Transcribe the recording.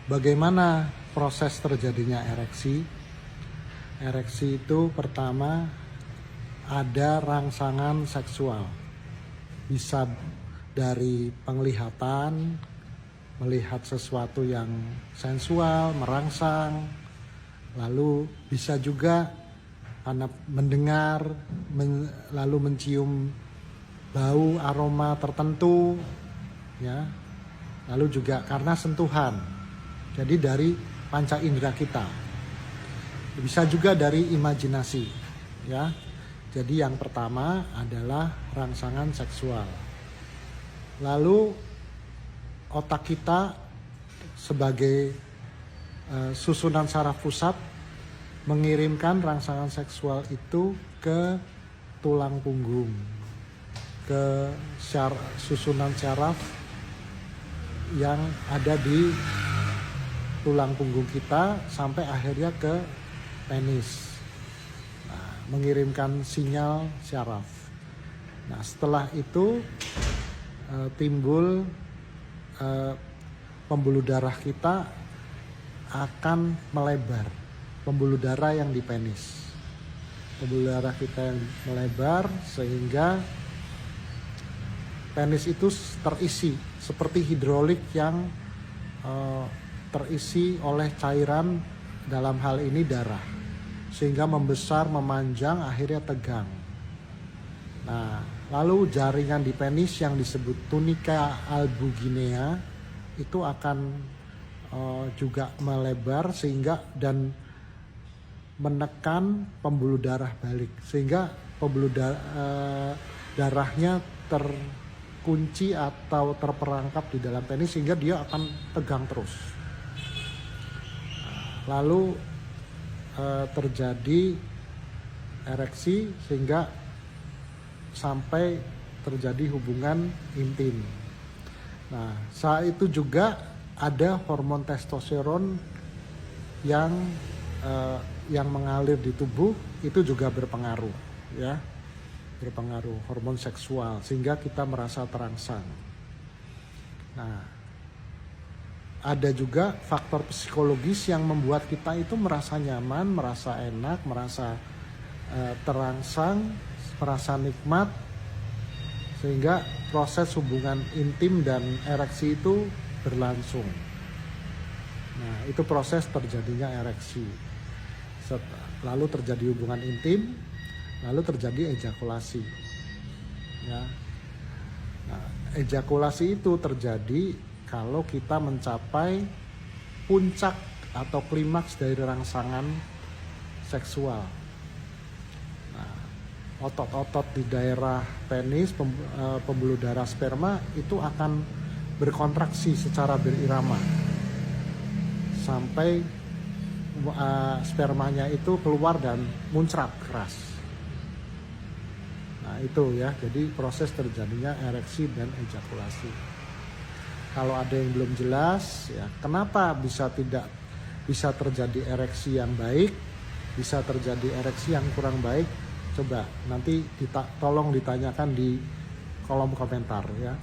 Bagaimana proses terjadinya ereksi? Ereksi itu pertama ada rangsangan seksual. Bisa dari penglihatan, melihat sesuatu yang sensual, merangsang. Lalu bisa juga karena mendengar, lalu mencium bau aroma tertentu, ya. Lalu juga karena sentuhan. Jadi dari panca indera kita. Bisa juga dari imajinasi, ya. Jadi yang pertama adalah rangsangan seksual. Lalu otak kita sebagai susunan saraf pusat mengirimkan rangsangan seksual itu ke tulang punggung, ke susunan saraf yang ada di tulang punggung kita sampai akhirnya ke penis. Nah, mengirimkan sinyal syaraf. Nah, setelah itu timbul pembuluh darah kita akan melebar. Pembuluh darah yang di penis. Pembuluh darah kita yang melebar sehingga penis itu terisi seperti hidrolik yang terisi oleh cairan, dalam hal ini darah, sehingga membesar, memanjang, akhirnya tegang. Nah, lalu jaringan di penis yang disebut tunica albuginea itu akan juga melebar sehingga dan menekan pembuluh darah balik, sehingga pembuluh darahnya terkunci atau terperangkap di dalam penis sehingga dia akan tegang terus. Lalu terjadi ereksi sehingga sampai terjadi hubungan intim. Nah, saat itu juga ada hormon testosteron yang mengalir di tubuh, itu juga berpengaruh, ya, berpengaruh hormon seksual sehingga kita merasa terangsang. Nah, ada juga faktor psikologis yang membuat kita itu merasa nyaman, merasa enak, merasa terangsang, merasa nikmat, sehingga proses hubungan intim dan ereksi itu berlangsung. Nah, itu proses terjadinya ereksi. Lalu terjadi hubungan intim, lalu terjadi ejakulasi. Ya. Nah, ejakulasi itu terjadi kalau kita mencapai puncak atau klimaks dari rangsangan seksual. Nah, otot-otot di daerah penis, pembuluh darah sperma itu akan berkontraksi secara berirama sampai spermanya itu keluar dan muncrat keras. Nah, itu ya, jadi proses terjadinya ereksi dan ejakulasi. Kalau ada yang belum jelas, ya, kenapa bisa terjadi ereksi yang baik, bisa terjadi ereksi yang kurang baik, coba nanti tolong ditanyakan di kolom komentar, ya.